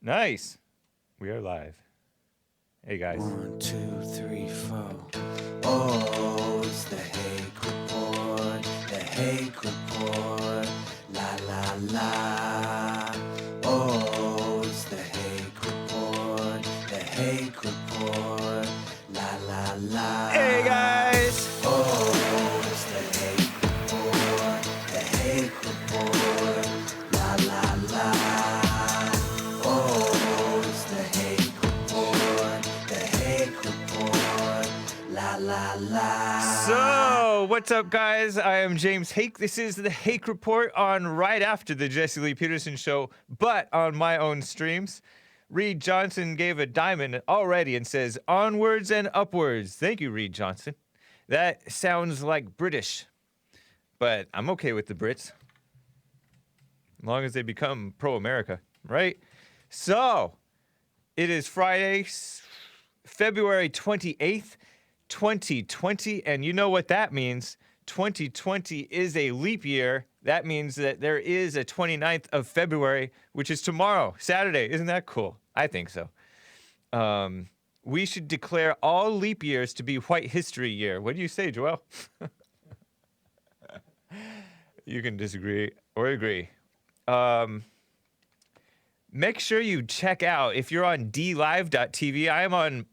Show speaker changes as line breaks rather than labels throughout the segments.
Nice. We are live. Hey, guys.
1, 2, 3, 4. Oh, it's the Hake Report. The Hake Report. La la la. Oh, it's the Hake Report. The Hake Report. La la la.
Hey, guys.
Oh, it's the Hake Report. The Hake Report. La la la. Oh, it's the Hake Report. The Hake Report. La la la.
So, what's up, guys? I am James Hake. This is the Hake Report on right after the Jesse Lee Peterson show, but on my own streams. Reed Johnson gave a diamond already and says, onwards and upwards. Thank you, Reed Johnson. That sounds like British, but I'm okay with the Brits. As long as they become pro-America, right? So, it is Friday, February 28th, 2020, and you know what that means. 2020 is a leap year. That means that there is a 29th of February, which is tomorrow, Saturday. Isn't that cool? I think so. We should declare all leap years to be White History Year. What do you say, Joel? You can disagree or agree. Make sure you check out, if you're on DLive.tv, I am on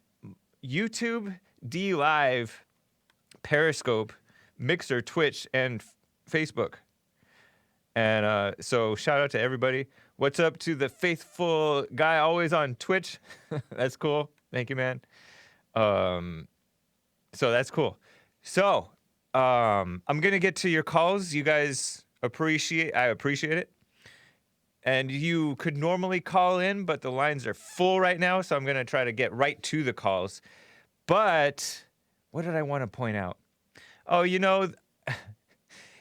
YouTube, DLive, Periscope, Mixer, Twitch, and Facebook. And so shout out to everybody. What's up to the faithful guy always on Twitch? That's cool. Thank you, man. So that's cool. So I'm going to get to your calls. You guys I appreciate it. And you could normally call in, but the lines are full right now, so I'm going to try to get right to the calls. But what did I want to point out? Oh, you know,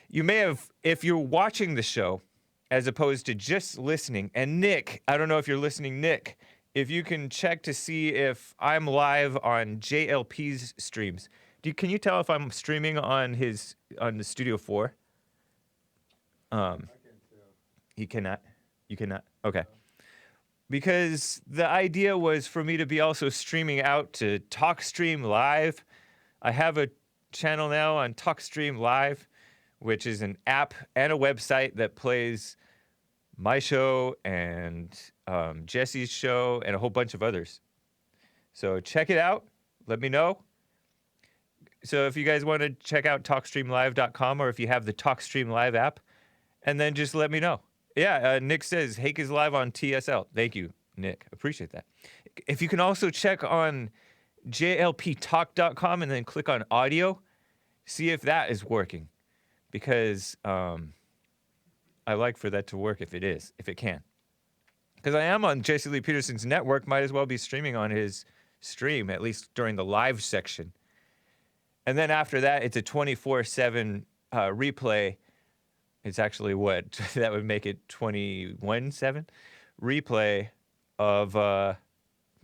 you may have, if you're watching the show, as opposed to just listening, and Nick, I don't know if you're listening, Nick, if you can check to see if I'm live on JLP's streams. Can you tell if I'm streaming on the Studio 4? I can tell. You cannot? You cannot? Okay. Because the idea was for me to be also streaming out to TalkStream Live. I have a channel now on TalkStream Live, which is an app and a website that plays my show and Jesse's show and a whole bunch of others. So check it out. Let me know. So if you guys want to check out TalkStreamLive.com or if you have the TalkStream Live app, and then just let me know. Yeah, Nick says, Hake is live on TSL. Thank you, Nick. Appreciate that. If you can also check on JLPtalk.com and then click on audio, see if that is working. Because I like for that to work if it can. Because I am on Jesse Lee Peterson's network, might as well be streaming on his stream, at least during the live section. And then after that, it's a 24/7 replay. It's actually what? That would make it 21/7 replay of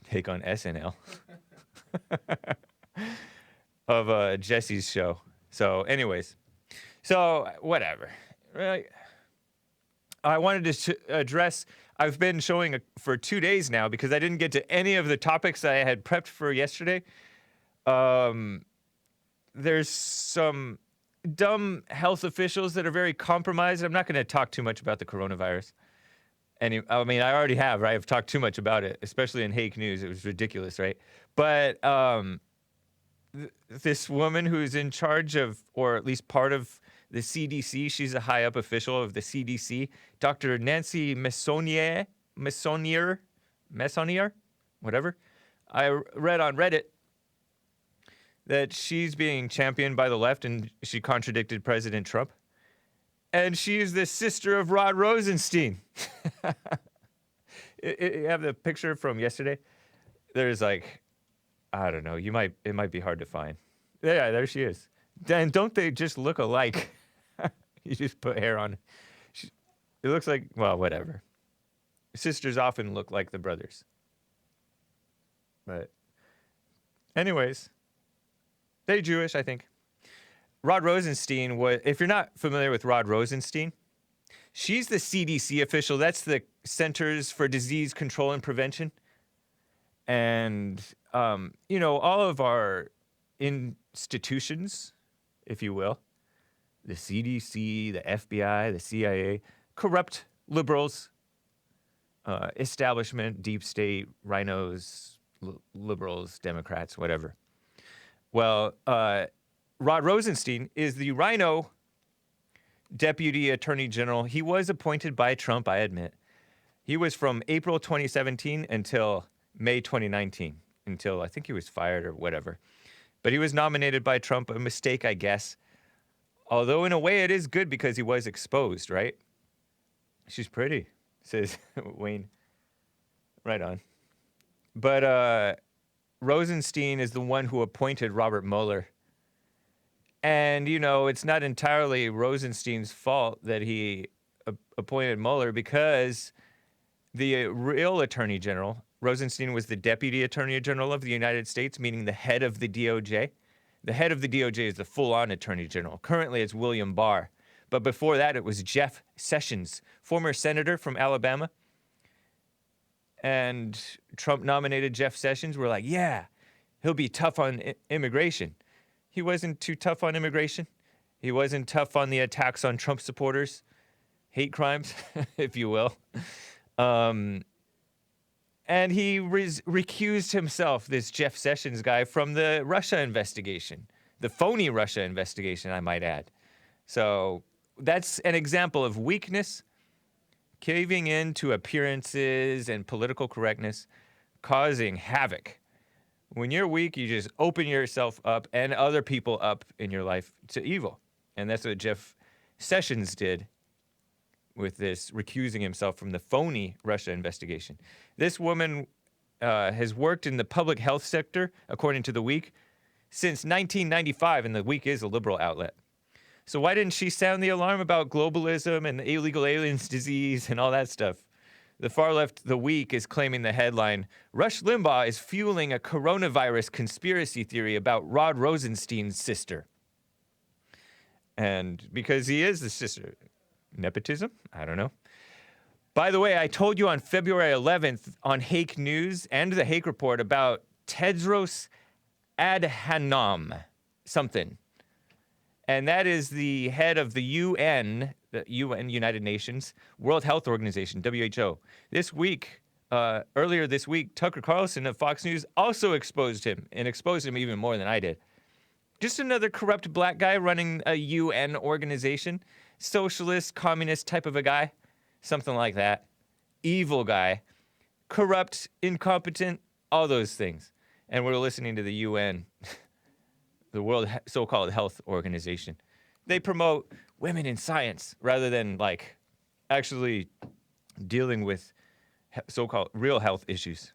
Hake on SNL of Jesse's show. So anyways, so whatever. Right. I wanted to address, I've been showing for 2 days now because I didn't get to any of the topics I had prepped for yesterday. There's some dumb health officials that are very compromised. I'm not going to talk too much about the coronavirus. I mean, I already have, right? I've talked too much about it, especially in Hake News. It was ridiculous, right? But this woman who's in charge of, or at least part of the CDC, she's a high-up official of the CDC, Dr. Nancy Messonier, whatever. I read on Reddit that she's being championed by the left and she contradicted President Trump. And she's the sister of Rod Rosenstein. You have the picture from yesterday? There's like, I don't know, it might be hard to find. Yeah, there she is. And don't they just look alike? You just put hair on. It looks like, well, whatever. Sisters often look like the brothers. But anyways, they're Jewish, I think. Rod Rosenstein was, if you're not familiar with Rod Rosenstein, She's the CDC official. That's the Centers for Disease Control and Prevention. And, all of our institutions, if you will, the CDC, the FBI, the CIA, corrupt liberals, establishment, deep state, rhinos, liberals, Democrats, whatever. Well, Rod Rosenstein is the RINO Deputy Attorney General. He was appointed by Trump, I admit. He was from April 2017 until May 2019, until I think he was fired or whatever. But he was nominated by Trump, a mistake, I guess. Although in a way it is good because he was exposed, right? She's pretty, says Wayne. Right on. But Rosenstein is the one who appointed Robert Mueller. And, it's not entirely Rosenstein's fault that he appointed Mueller because the real Attorney General, Rosenstein was the Deputy Attorney General of the United States, meaning the head of the DOJ. The head of the DOJ is the full-on Attorney General. Currently, it's William Barr. But before that, it was Jeff Sessions, former senator from Alabama. And Trump nominated Jeff Sessions. We're like, yeah, he'll be tough on immigration. He wasn't too tough on immigration. He wasn't tough on the attacks on Trump supporters, hate crimes, if you will. And he recused himself, this Jeff Sessions guy, from the Russia investigation, the phony Russia investigation, I might add. So that's an example of weakness, caving in to appearances and political correctness, causing havoc. When you're weak, you just open yourself up and other people up in your life to evil. And that's what Jeff Sessions did with this recusing himself from the phony Russia investigation. This woman has worked in the public health sector, according to The Week, since 1995, and The Week is a liberal outlet. So why didn't she sound the alarm about globalism and the illegal aliens disease and all that stuff? The far left, The Week, is claiming the headline, Rush Limbaugh is fueling a coronavirus conspiracy theory about Rod Rosenstein's sister. And because he is the sister, nepotism? I don't know. By the way, I told you on February 11th on Hake News and the Hake Report about Tedros Adhanom something. And that is the head of the UN, United Nations, World Health Organization, WHO. This week, earlier this week, Tucker Carlson of Fox News also exposed him, and exposed him even more than I did. Just another corrupt black guy running a UN organization, socialist, communist type of a guy, something like that. Evil guy, corrupt, incompetent, all those things. And we're listening to the UN, the World so-called Health Organization. They promote women in science rather than actually dealing with so-called real health issues.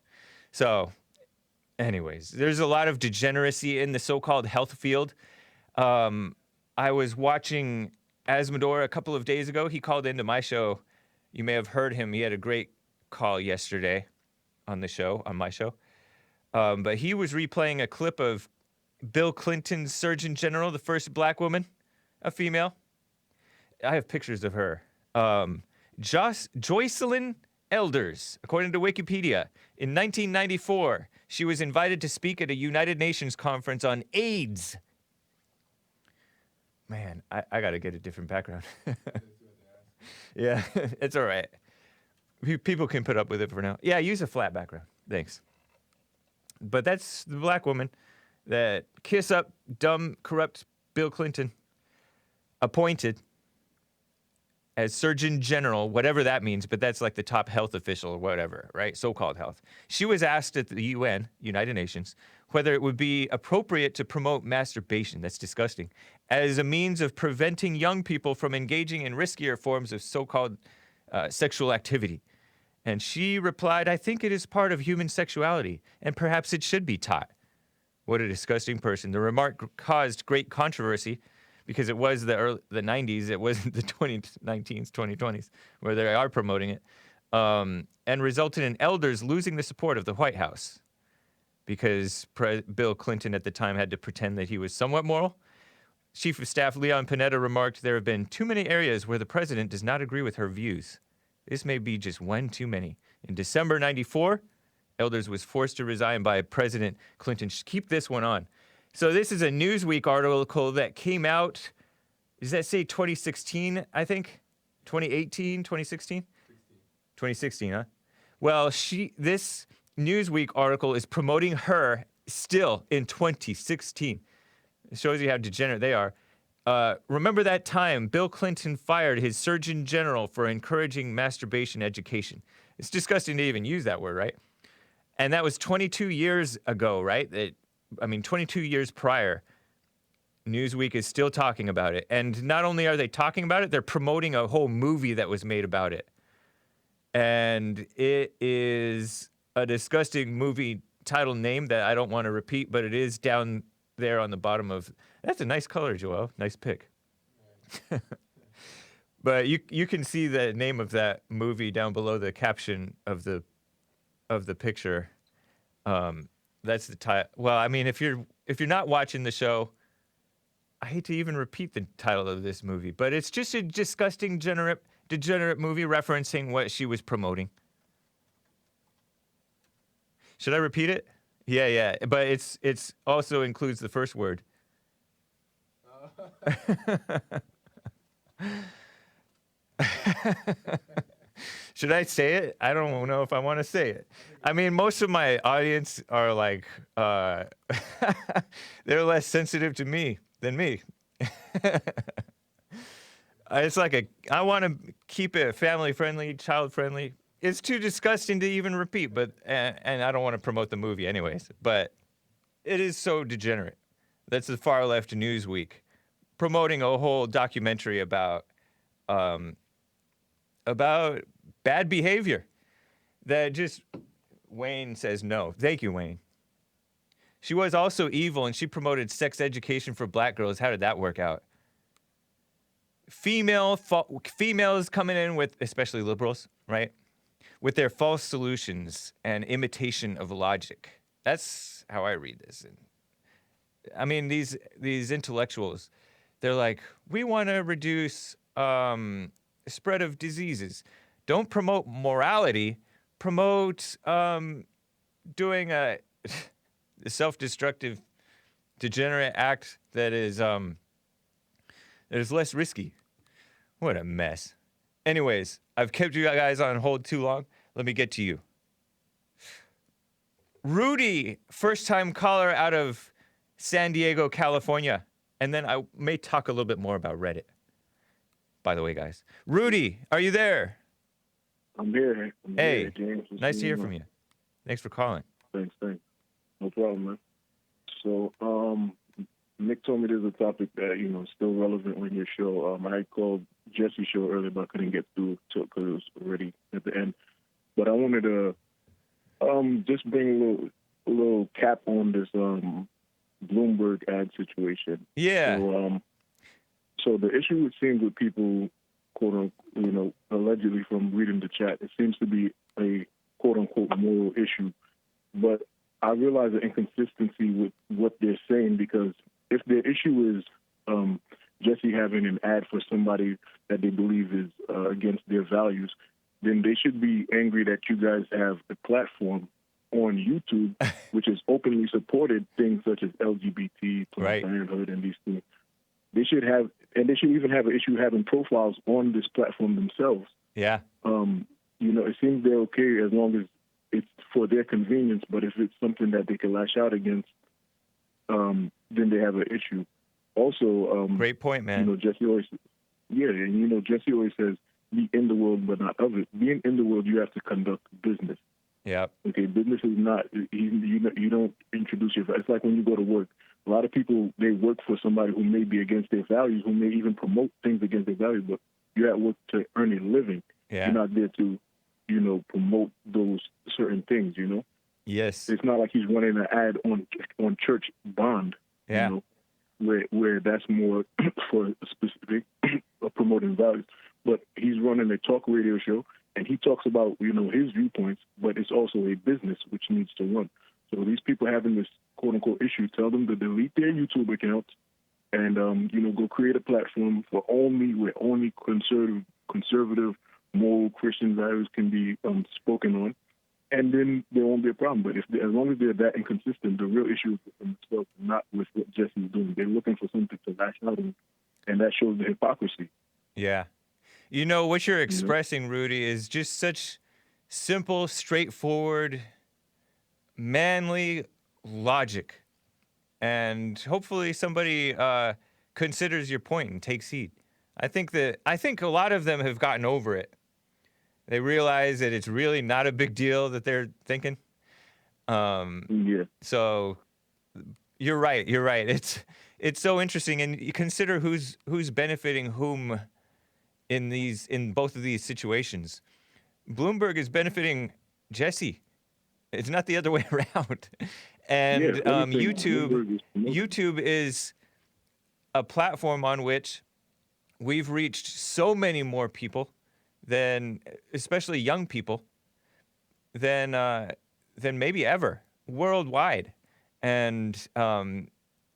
So anyways, there's a lot of degeneracy in the so-called health field. I was watching Asmodor a couple of days ago. He called into my show. You may have heard him. He had a great call yesterday on the show, on my show. But he was replaying a clip of Bill Clinton's Surgeon General, the first black woman, a female. I have pictures of her. Joycelyn Elders, according to Wikipedia. In 1994, she was invited to speak at a United Nations conference on AIDS. Man, I got to get a different background. Yeah, it's all right. People can put up with it for now. Yeah, use a flat background. Thanks. But that's the black woman that kiss up, dumb, corrupt Bill Clinton appointed as Surgeon General, whatever that means, but that's like the top health official or whatever, right? So-called health. She was asked at the UN, United Nations, whether it would be appropriate to promote masturbation, that's disgusting, as a means of preventing young people from engaging in riskier forms of so-called sexual activity. And she replied, I think it is part of human sexuality, and perhaps it should be taught. What a disgusting person. The remark caused great controversy because it was the 90s, it wasn't the 2019s, 2020s, where they are promoting it, and resulted in elders losing the support of the White House because Bill Clinton at the time had to pretend that he was somewhat moral. Chief of Staff Leon Panetta remarked there have been too many areas where the president does not agree with her views. This may be just one too many. In December 94, Elders was forced to resign by President Clinton. Keep this one on. So this is a Newsweek article that came out, does that say 2016, I think? 2018, 2016? 2016, huh? Well, this Newsweek article is promoting her still in 2016. It shows you how degenerate they are. Remember that time Bill Clinton fired his Surgeon General for encouraging masturbation education. It's disgusting to even use that word, right? And that was 22 years ago, right? 22 years prior. Newsweek is still talking about it. And not only are they talking about it, they're promoting a whole movie that was made about it. And it is a disgusting movie title name that I don't want to repeat, but it is down there on the bottom of... That's a nice color, Joel. Nice pick. But you can see the name of that movie down below the caption of the picture. That's the title. Well, I mean, if you're not watching the show, I hate to even repeat the title of this movie, but it's just a disgusting, degenerate movie referencing what she was promoting. Should I repeat it? Yeah. But it's also includes the first word. Should I say it? I don't know if I want to say it. I mean, most of my audience are like, they're less sensitive to me than me. It's like I want to keep it family friendly, child friendly. It's too disgusting to even repeat, but and I don't want to promote the movie anyways. But it is so degenerate. That's the far left Newsweek promoting a whole documentary about bad behavior that just Wayne says no. Thank you, Wayne. She was also evil, and she promoted sex education for black girls. How did that work out? Females coming in with, especially liberals, right, with their false solutions and imitation of logic. That's how I read this. And I mean, these intellectuals, they're like, we want to reduce spread of diseases. Don't promote morality. Promote doing a self-destructive, degenerate act that is less risky. What a mess. Anyways, I've kept you guys on hold too long. Let me get to you. Rudy, first-time caller out of San Diego, California. And then I may talk a little bit more about Reddit. By the way, guys. Rudy, are you there?
I'm here.
Hey,
James.
Nice to hear from you. Thanks for calling.
Thanks. No problem, man. So, Nick told me there's a topic that, still relevant on your show. I called Jesse's show earlier, but I couldn't get through because it was already at the end. But I wanted to just bring a little cap on this Bloomberg ad situation.
Yeah.
So the issue, it seems, with people, quote unquote, allegedly from reading the chat, it seems to be a quote unquote moral issue. But I realize the inconsistency with what they're saying, because if their issue is Jesse having an ad for somebody that they believe is against their values, then they should be angry that you guys have a platform on YouTube which has openly supported things such as LGBT, Planned Parenthood, and these things. They should have, and they should even have an issue having profiles on this platform themselves.
Yeah.
It seems they're okay as long as it's for their convenience, but if it's something that they can lash out against, then they have an issue. Also,
great point, man.
Jesse always says, be in the world, but not of it. Being in the world, you have to conduct business.
Yeah.
Okay, business is not, you don't introduce your, it's like when you go to work. A lot of people, they work for somebody who may be against their values, who may even promote things against their values, but you're at work to earn a living.
Yeah.
You're not there to, promote those certain things,
Yes.
It's not like he's running an ad on church bond, where that's more for a specific promoting values. But he's running a talk radio show, and he talks about, his viewpoints, but it's also a business which needs to run. So these people having this quote-unquote issue, tell them to delete their YouTube accounts and go create a platform where only conservative, moral Christian values can be spoken on, and then there won't be a problem. But as long as they're that inconsistent, the real issue is with themselves, not with what Jesse's doing. They're looking for something to lash out on, and that shows the hypocrisy.
Yeah. What you're expressing, Rudy, is just such simple, straightforward, manly logic. And hopefully somebody considers your point and takes heed. I think a lot of them have gotten over it. They realize that it's really not a big deal that they're thinking. So you're right. It's so interesting, and you consider who's benefiting whom in both of these situations. Bloomberg is benefiting Jesse. It's not the other way around. And YouTube is a platform on which we've reached so many more people than, especially young people, than maybe ever worldwide. And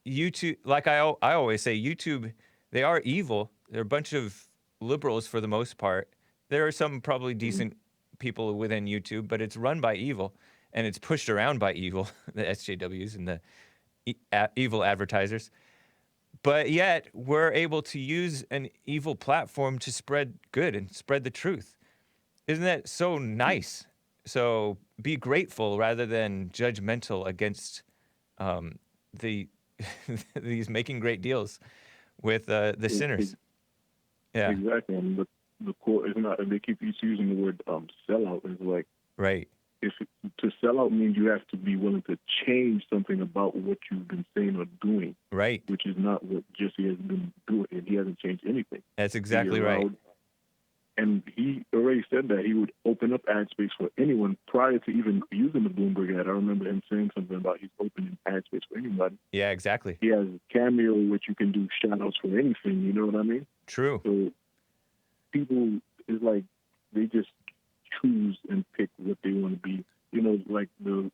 YouTube, like I always say, YouTube, they are evil. They're a bunch of liberals for the most part. There are some probably decent people within YouTube, but it's run by evil, and it's pushed around by evil, the SJWs and the evil advertisers. But yet, we're able to use an evil platform to spread good and spread the truth. Isn't that so nice? So be grateful rather than judgmental against these making great deals with the sinners. Yeah.
Exactly. And the court is not, they keep using the word sellout. It's like,
right.
To sell out means you have to be willing to change something about what you've been saying or doing.
Right.
Which is not what Jesse has been doing. He hasn't changed anything.
That's exactly right.
And he already said that he would open up ad space for anyone prior to even using the Bloomberg ad. I remember him saying something about he's opening ad space for anybody.
Yeah, exactly.
He has Cameo, which you can do shout-outs for anything. You know what I mean?
True.
So people, is like they just choose and pick what they want to be. Like the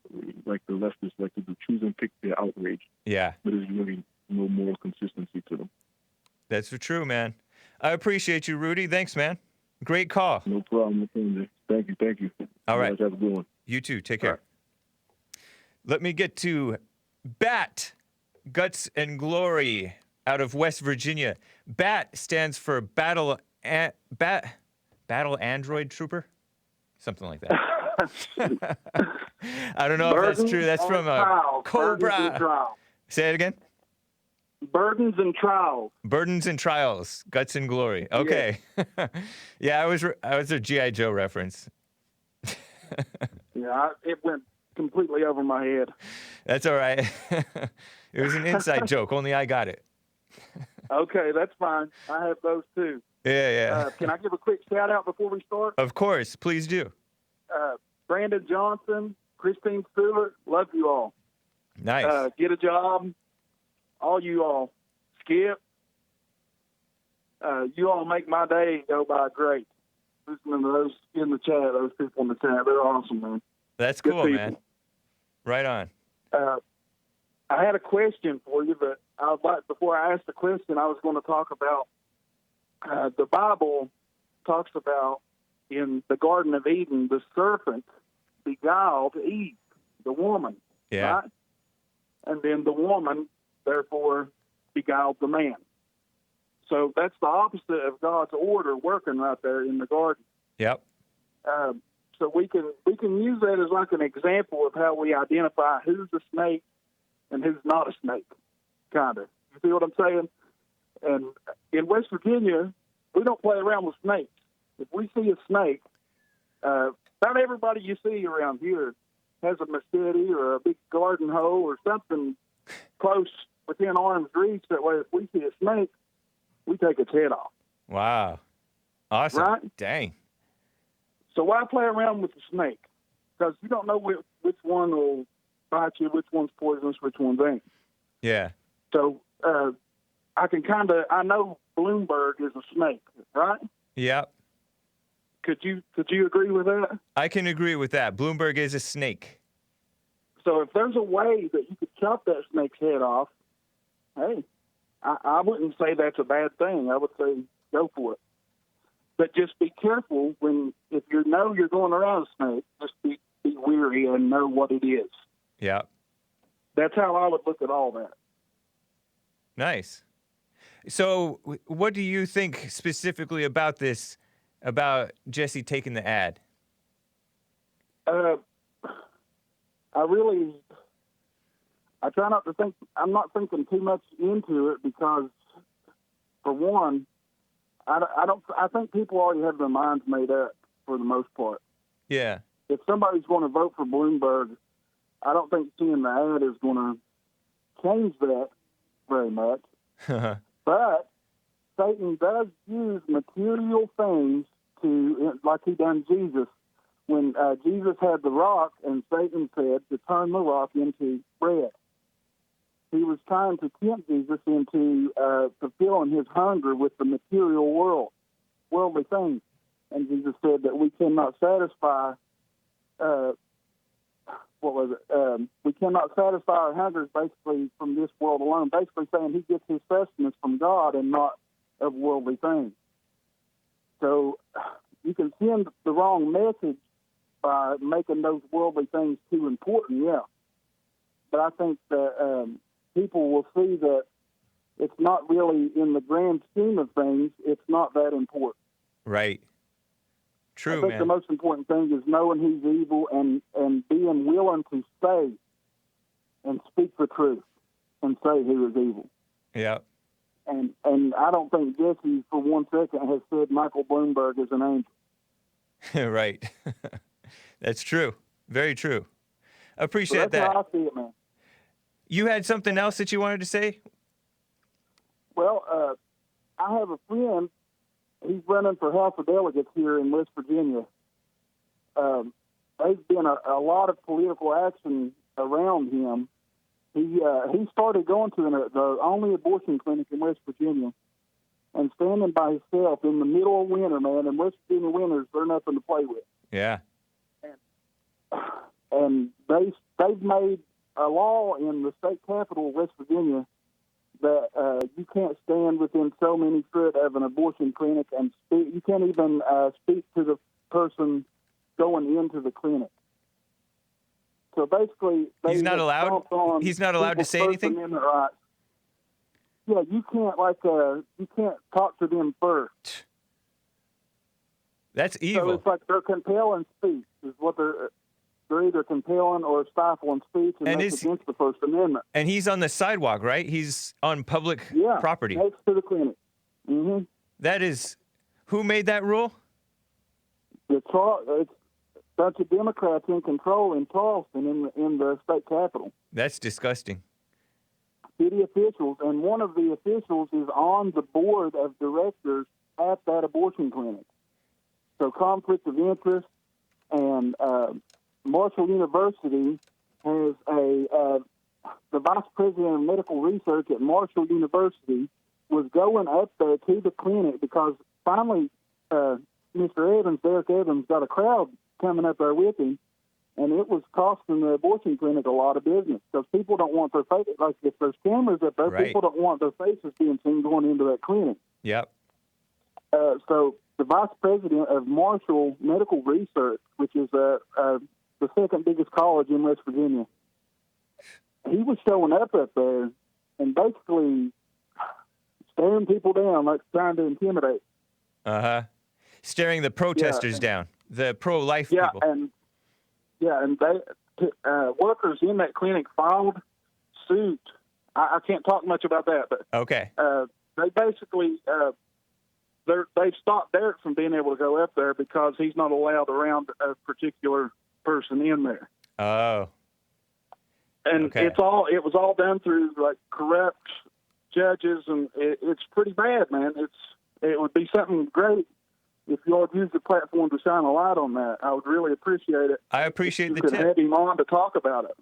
leftists like to do, choose and pick their outrage.
Yeah.
But there's really no moral consistency to them.
That's true, man. I appreciate you, Rudy. Thanks, man. Great call.
No problem. Thank you.
All right.
You guys have a good one.
You too. Take care. Let me get to BAT, Guts and Glory, out of West Virginia. BAT stands for Battle Android Trooper? Something like that. I don't know if that's true. That's from a Cobra. Say it again.
Burdens and Trials.
Burdens and Trials, Guts and Glory. Okay. Yeah, I was a G.I. Joe reference.
Yeah, it went completely over my head.
That's all right. It was an inside joke. Only I got it.
Okay, that's fine. I have those too.
Yeah.
Can I give a quick shout out before we start?
Of course, please do.
Brandon Johnson, Christine Stewart, love you all.
Nice.
Get a job. All you all. Skip. You all make my day go by great. Listening to those in the chat, those people in the chat, they're awesome, man.
That's cool, man. Right on.
I had a question for you, but before I ask the question, I was going to talk about the Bible talks about in the Garden of Eden, the serpent beguiled Eve, the woman, right? And then the woman, therefore, beguiled the man. So that's the opposite of God's order working right there in the garden.
Yep.
So we can use that as like an example of how we identify who's a snake and who's not a snake, kind of. You see what I'm saying? And in West Virginia, we don't play around with snakes. If we see a snake, not everybody you see around here has a machete or a big garden hoe or something close within arm's reach. That way, if we see a snake, we take its head off.
Wow. Awesome.
Right?
Dang.
So why play around with the snake? Because you don't know which one will bite you, which one's poisonous, which one's ain't.
Yeah.
So I know Bloomberg is a snake, right?
Yep.
Could you agree with that?
I can agree with that. Bloomberg is a snake.
So if there's a way that you could chop that snake's head off, hey, I wouldn't say that's a bad thing. I would say go for it. But just be careful if you know you're going around a snake, just be wary and know what it is.
Yeah.
That's how I would look at all that.
Nice. So what do you think specifically about this, about Jesse taking the ad?
I try not to think. I'm not thinking too much into it because, for one, I think people already have their minds made up for the most part.
Yeah.
If somebody's going to vote for Bloomberg, I don't think seeing the ad is going to change that very much. But Satan does use material things like he done Jesus. When Jesus had the rock and Satan said to turn the rock into bread. He was trying to tempt Jesus into fulfilling his hunger with the material world, worldly things. And Jesus said that we cannot satisfy, we cannot satisfy our hungers basically from this world alone. Basically saying he gets his sustenance from God and not of worldly things. So you can send the wrong message by making those worldly things too important, yeah. But I think that people will see that it's not really, in the grand scheme of things, it's not that important.
Right. True,
I think the most important thing is knowing he's evil and being willing to say and speak the truth and say he is evil.
Yeah.
And I don't think Jesse for 1 second has said Michael Bloomberg is an angel.
Right. That's true. Very true. Appreciate
so that's
that.
how I see it, man.
You had something else that you wanted to say?
Well, I have a friend. He's running for House of Delegates here in West Virginia. There's been a lot of political action around him. He started going to the only abortion clinic in West Virginia and standing by himself in the middle of winter, man. And West Virginia winters, they're nothing to play with.
Yeah.
And they've made a law in the state capital of West Virginia that you can't stand within so many foot of an abortion clinic and speak. You can't even speak to the person going into the clinic. So basically,
he's not allowed. He's not allowed to say anything.
Rights. Yeah, you can't talk to them first.
That's evil.
So it's like they're compelling speech. Is what they're either compelling or stifling speech, and that's against the First Amendment.
And he's on the sidewalk, right? He's on public property.
Next to the clinic. Mm-hmm.
That is, who made that rule?
It's a bunch of Democrats in control in Charleston in the state capitol.
That's disgusting.
City officials, and one of the officials is on the board of directors at that abortion clinic. So conflict of interest, and Marshall University has the vice president of medical research at Marshall University was going up there to the clinic because finally Mr. Evans, Derek Evans, got a crowd coming up there with him, and it was costing the abortion clinic a lot of business because people don't want their faces, like if there's cameras up there,
right.
People don't want their faces being seen going into that clinic.
Yep.
So the vice president of Marshall Medical Research, which is the second biggest college in West Virginia, he was showing up there and basically staring people down, like trying to intimidate.
Uh-huh. Staring the protesters down, the pro-life people.
And they workers in that clinic filed suit. I can't talk much about that, but
okay.
They basically they've stopped Derek from being able to go up there because he's not allowed around a particular person in there.
Oh.
And
okay.
it was all done through like corrupt judges, and it's pretty bad, man. It would be something great if you all use the platform to shine a light on that. I would really appreciate it.
I appreciate the
tip. You could have him on to talk about it.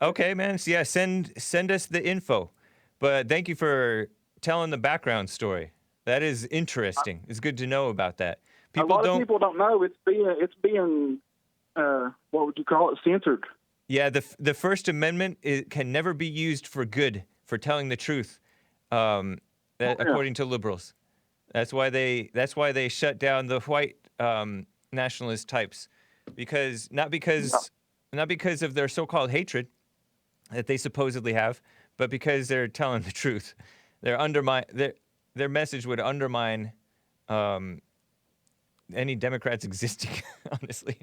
Okay, man. So yeah, send us the info. But thank you for telling the background story. That is interesting. It's good to know about that.
A lot of people don't know it's being what would you call it, censored.
Yeah, the First Amendment can never be used for good, for telling the truth. according to liberals. That's why they shut down the white nationalist types, not because of their so-called hatred that they supposedly have, but because they're telling the truth. Their message would undermine any Democrats existing, honestly.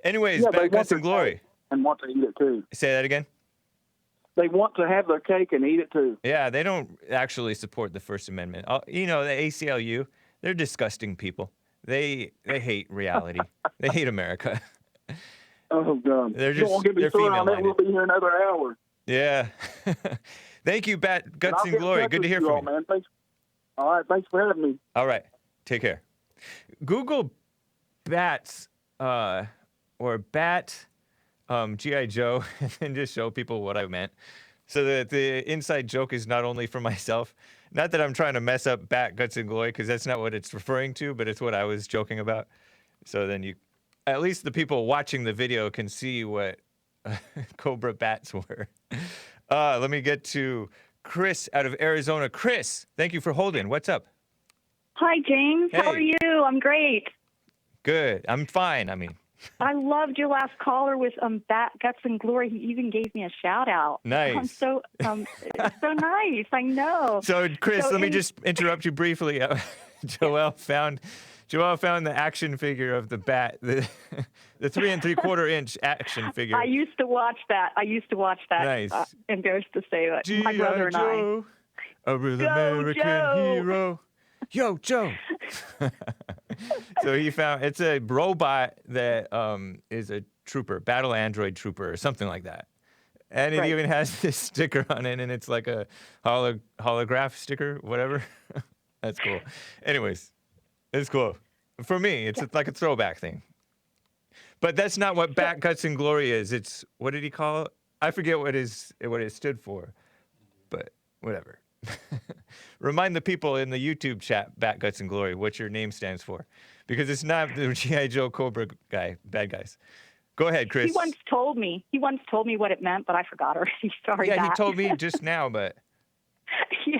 Anyways, Bad Guts and Glory.
And want to eat it too.
Say that again?
They want to have their cake and eat it too.
Yeah, they don't actually support the First Amendment. The ACLU, they're disgusting people. They hate reality. They hate America.
Oh, God.
They're
Don't get me started on that. We'll be here another hour.
Yeah. Thank you, Bad Guts and Glory. Good to hear from you.
Man. Thanks. All right. Thanks for having me.
All right. Take care. Google bats or bat G.I. Joe and just show people what I meant. So that the inside joke is not only for myself. Not that I'm trying to mess up Bat Guts and Glory, because that's not what it's referring to, but it's what I was joking about. So then at least the people watching the video can see what Cobra bats were. Let me get to Chris out of Arizona. Chris, thank you for holding. What's up?
Hi, James.
Hey.
How are you? I'm great.
Good. I'm fine.
I loved your last caller with Bat Guts and Glory. He even gave me a shout out.
Nice.
I'm so so nice. I know.
So, Chris, let me just interrupt you briefly. Joel found the action figure of the bat, the 3 3/4 inch action figure.
I used to watch that.
Nice.
Embarrassed to say that. My brother and
Joe, a real
Go,
American
Joe.
hero. Yo, Joe. So it's a robot that is a trooper, battle android trooper or something like that. And it even has this sticker on it, and it's like a holograph sticker, whatever. That's cool. Anyways, it's cool. For me, it's like a throwback thing. But that's not what Bat Guts and Glory is. It's, what did he call it? I forget what it stood for, but whatever. Remind the people in the YouTube chat, Bat Guts and Glory, what your name stands for. Because it's not the G.I. Joe Cobra guy, bad guys. Go ahead, Chris.
He once told me what it meant, but I forgot already. Sorry,
Yeah,
Bat.
he told me just now, but...
Yeah.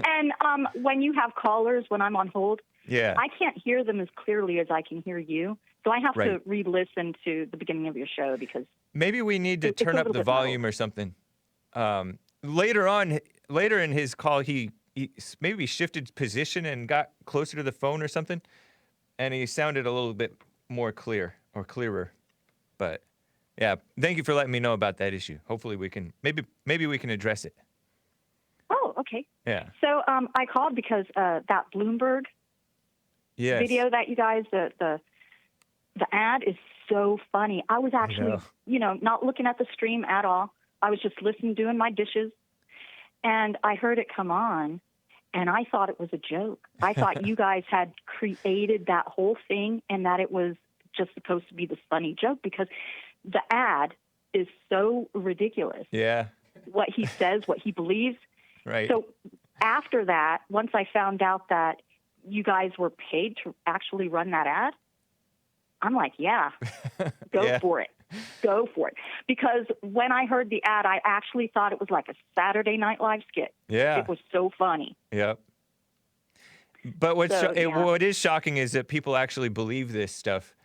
And when you have callers, when I'm on hold,
yeah,
I can't hear them as clearly as I can hear you. So I have to re-listen to the beginning of your show because...
Maybe we need to turn up the volume or something. Later in his call, he maybe shifted position and got closer to the phone or something, and he sounded a little bit more clearer. But yeah, thank you for letting me know about that issue. Hopefully we can maybe we can address it.
Oh, okay.
Yeah.
So I called because that Bloomberg video that you guys the ad is so funny. I was actually not looking at the stream at all. I was just listening, doing my dishes, and I heard it come on, and I thought it was a joke. I thought you guys had created that whole thing and that it was just supposed to be this funny joke because the ad is so ridiculous.
Yeah.
What he says, what he believes.
Right.
So after that, once I found out that you guys were paid to actually run that ad, I'm like, go for it. Go for it. Because when I heard the ad, I actually thought it was like a Saturday Night Live skit.
Yeah.
It was so funny.
Yep. But what is shocking is that people actually believe this stuff.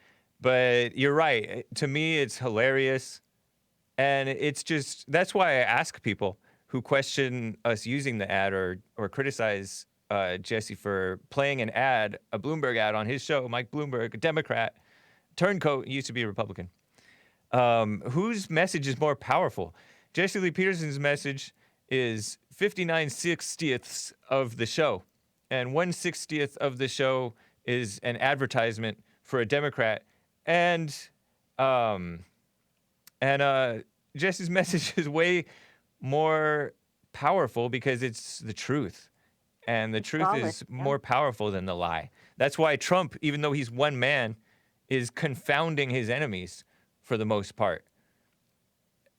But you're right. To me, it's hilarious. And it's just, that's why I ask people who question us using the ad or criticize Jesse for playing an ad, a Bloomberg ad on his show, Mike Bloomberg, a Democrat, turncoat, used to be a Republican. Whose message is more powerful? Jesse Lee Peterson's message is 59/60ths of the show. And 1/60th of the show is an advertisement for a Democrat. And Jesse's message is way more powerful because it's the truth. And the truth is more powerful than the lie. That's why Trump, even though he's one man, is confounding his enemies for the most part.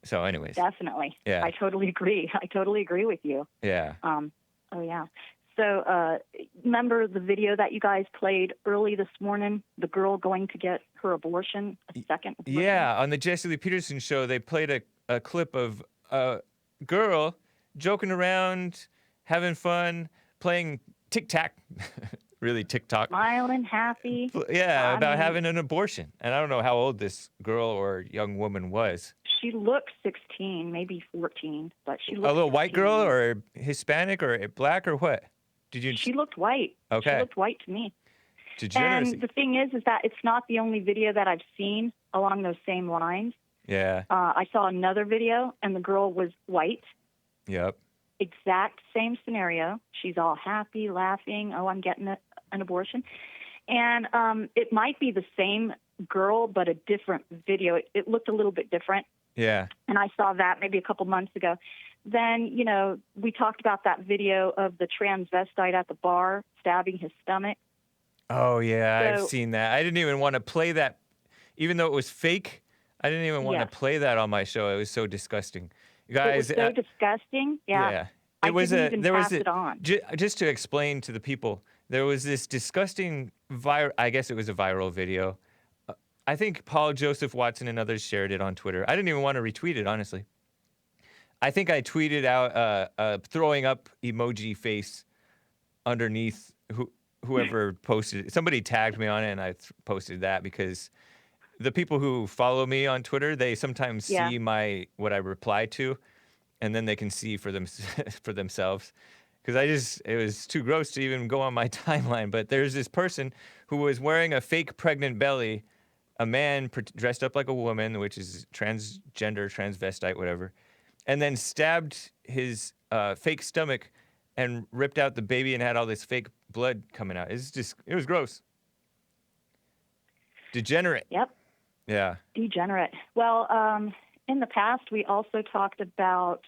So anyways.
Definitely.
Yeah.
I totally agree. I totally agree with you.
Yeah.
So remember the video that you guys played early this morning, the girl going to get her abortion, a second abortion?
Yeah, on the Jesse Lee Peterson show, they played a clip of a girl joking around having fun, playing tic-tac, really TikTok.
Smiling, happy.
Yeah, about having an abortion. And I don't know how old this girl or young woman was.
She looked 16, maybe 14, but she looked
a little
16.
white girl or Hispanic or black or what?
She looked white.
Okay.
She looked white to me.
Degeneracy.
And the thing is that it's not the only video that I've seen along those same lines.
Yeah.
I saw another video, and the girl was white.
Yep.
Exact same scenario. She's all happy, laughing. Oh, I'm getting an abortion. And it might be the same girl, but a different video. It looked a little bit different.
Yeah.
And I saw that maybe a couple months ago. Then, we talked about that video of the transvestite at the bar stabbing his stomach.
Oh, yeah, I've seen that. I didn't even want to play that. Even though it was fake, I didn't even want to play that on my show. It was so disgusting. Guys,
it was so disgusting. Yeah.
It was
it on.
Just to explain to the people, there was this disgusting I guess it was a viral video. I think Paul Joseph Watson and others shared it on Twitter. I didn't even want to retweet it, honestly. I think I tweeted out a throwing up emoji face underneath whoever posted it. Somebody tagged me on it, and I posted that because the people who follow me on Twitter, they sometimes see what I reply to, and then they can see for themselves. Because it was too gross to even go on my timeline. But there's this person who was wearing a fake pregnant belly, a man dressed up like a woman, which is transgender, transvestite, whatever, and then stabbed his fake stomach and ripped out the baby and had all this fake blood coming out. It was gross. Degenerate.
Yep.
Yeah.
Degenerate. Well, in the past, we also talked about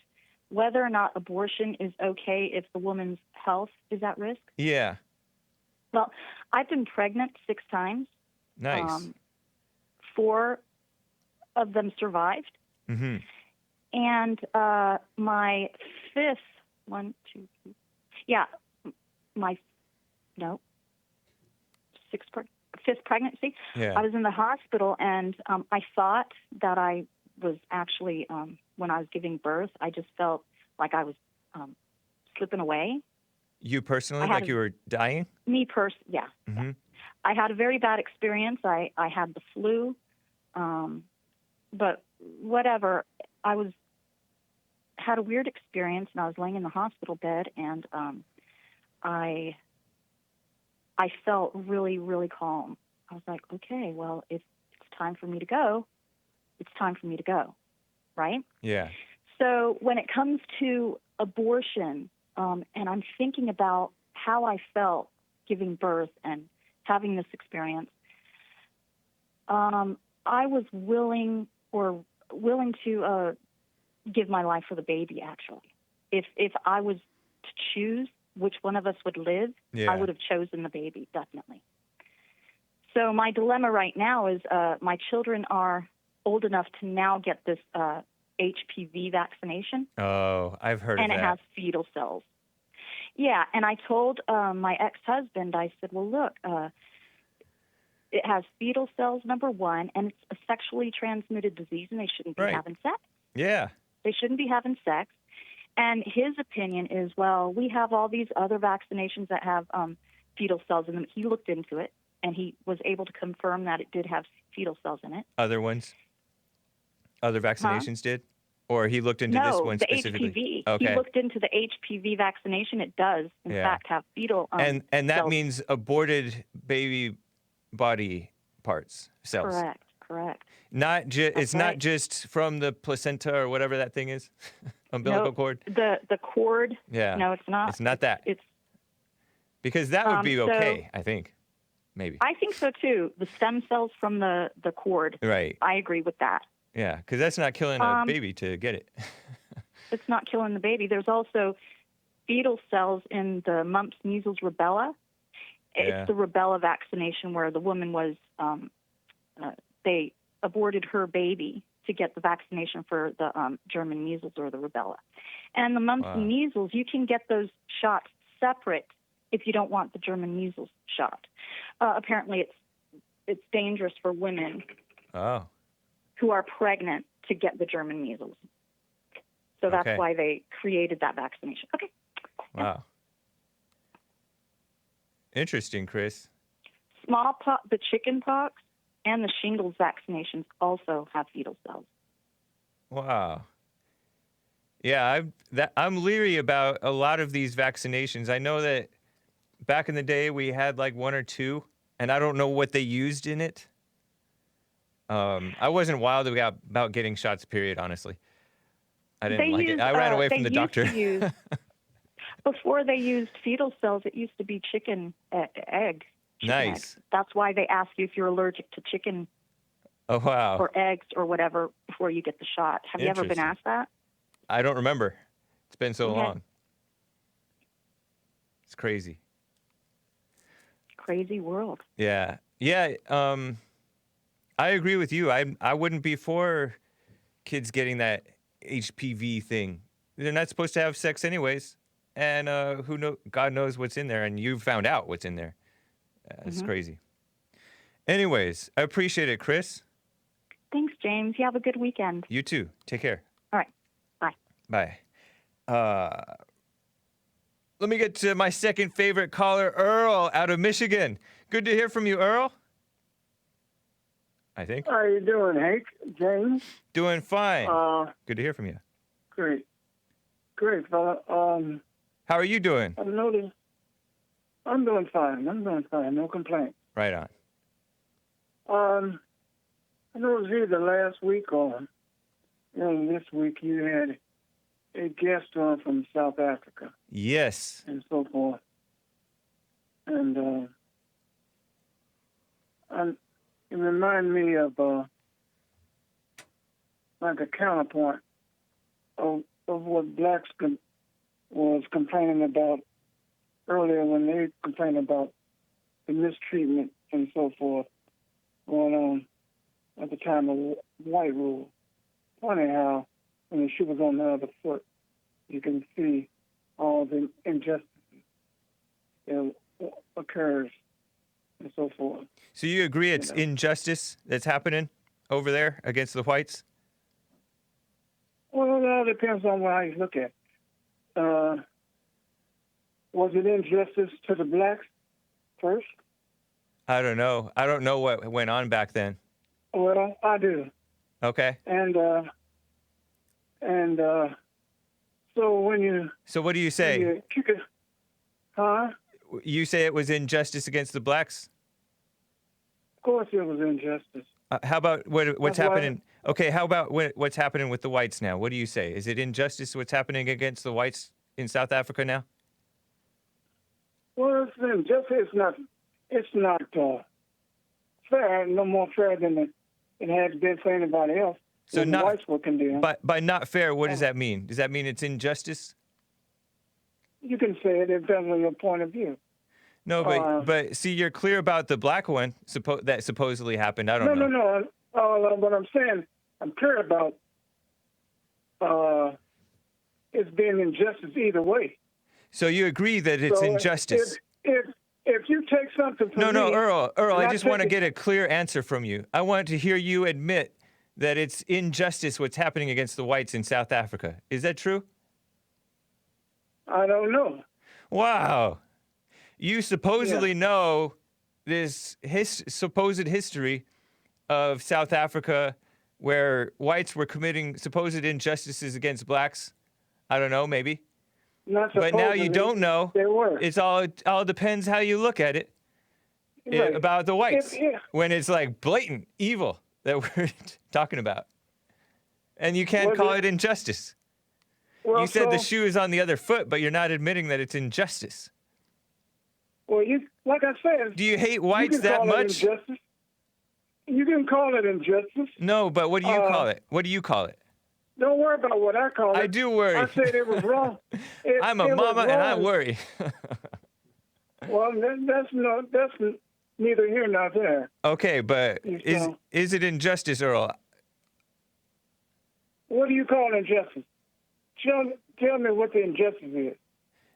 whether or not abortion is okay if the woman's health is at risk.
Yeah.
Well, I've been pregnant 6 times.
Nice.
4 of them survived.
Mm-hmm.
And my 5th, 5th pregnancy, I was in the hospital, and I thought that I was actually, when I was giving birth, I just felt like I was slipping away.
You personally, like you were dying?
Me yeah.
Mm-hmm.
Yeah. I had a very bad experience. I had the flu, but whatever. I had a weird experience, and I was laying in the hospital bed, and I felt really, really calm. I was like, okay, well, if it's time for me to go, it's time for me to go, right?
Yeah.
So when it comes to abortion, and I'm thinking about how I felt giving birth and having this experience, I was willing to give my life for the baby, actually. If I was to choose which one of us would live, I would have chosen the baby, definitely. So my dilemma right now is my children are old enough to now get this HPV vaccination.
Oh, I've heard of that.
And it has fetal cells. Yeah, and I told my ex-husband, I said, well, look, it has fetal cells, number one, and it's a sexually transmitted disease, and they shouldn't be having sex.
Yeah.
They shouldn't be having sex. And his opinion is, well, we have all these other vaccinations that have fetal cells in them. He looked into it, and he was able to confirm that it did have fetal cells in it.
Other ones? Other vaccinations did? Or he looked into this one specifically?
HPV.
Okay.
He looked into the HPV vaccination. It does, in fact, have fetal
and that
cells.
means aborted baby body parts, cells.
Correct.
It's not just from the placenta or whatever that thing is, umbilical cord.
The cord.
Yeah.
No, it's not.
It's not that.
It's
because that would be okay. I think, maybe.
I think so too. The stem cells from the cord.
Right.
I agree with that.
Yeah, because that's not killing a baby to get it.
It's not killing the baby. There's also fetal cells in the mumps, measles, rubella. It's the rubella vaccination where the woman was, they aborted her baby to get the vaccination for the German measles or the rubella. And the mumps and measles, you can get those shots separate if you don't want the German measles shot. Apparently, it's dangerous for women who are pregnant to get the German measles. So that's why they created that vaccination. Okay.
Wow. Interesting, Chris.
Smallpox, the chicken pox, and the shingles vaccinations also have fetal cells.
Wow. Yeah, I'm leery about a lot of these vaccinations. I know that back in the day we had like one or two, and I don't know what they used in it. I wasn't wild about getting shots, period, honestly. I didn't like it. I ran away from the doctor.
Before they used fetal cells, it used to be chicken eggs.
Nice.
Eggs. That's why they ask you if you're allergic to chicken or eggs or whatever before you get the shot. Have you ever been asked that?
I don't remember. It's been so long. It's crazy.
Crazy world.
Yeah. Yeah. I agree with you. I wouldn't be for kids getting that HPV thing. They're not supposed to have sex anyways. And God knows what's in there. And you found out what's in there. It's crazy. Anyways, I appreciate it, Chris.
Thanks, James. You have a good weekend.
You too. Take care.
All right. Bye.
Bye. Let me get to my second favorite caller, Earl, out of Michigan. Good to hear from you, Earl. I think.
How are you doing, Hake? James?
Doing fine. Good to hear from you.
Great, fella.
How are you doing?
I'm doing fine. No complaints.
Right on.
I know it was either last week or this week you had a guest on from South Africa.
Yes.
And so forth. And it reminded me of like a counterpoint of what blacks was complaining about earlier when they complained about the mistreatment and so forth going on at the time of white rule. Funny how when the shoe was on the other foot, you can see all the injustices that occurs and so forth.
So you agree it's injustice that's happening over there against the whites?
Well, it all depends on how you look at it. Was it injustice to the blacks first?
I don't know. I don't know what went on back then.
Well, I do.
Okay.
And so when you...
So what do you say?
Huh?
You say it was injustice against the blacks?
Of course it was injustice.
How about what's happening? Okay, how about what's happening with the whites now? What do you say? Is it injustice what's happening against the whites in South Africa now?
Well, it's injustice. It's not fair. No more fair than it has been for anybody else.
So
the whites were condemned.
But by not fair, what does that mean? Does that mean it's injustice?
You can say it depends on your point of view.
No, but see, you're clear about the black one that supposedly happened. I don't know.
No. What I'm saying, I'm clear about it's being injustice either way.
So you agree that it's injustice?
If you take something from me...
No, Earl, I just want to get a clear answer from you. I want to hear you admit that it's injustice what's happening against the whites in South Africa. Is that true?
I don't know.
Wow. You supposedly know this supposed history of South Africa where whites were committing supposed injustices against blacks. I don't know, maybe. But now you don't know.
They were.
It all depends how you look at it about the whites when it's like blatant evil that we're talking about. And you can't call it injustice. Well, you said the shoe is on the other foot, but you're not admitting that it's injustice.
Well, like I said...
Do you hate whites that much?
You can call it injustice.
No, but what do you call it? What do you call it?
Don't worry about what I call it.
I do worry.
I said it was wrong.
I'm a mama and I worry.
Well, that's neither here nor there.
Okay, but is it injustice, Earl?
What do you call injustice? Tell me what the injustice is.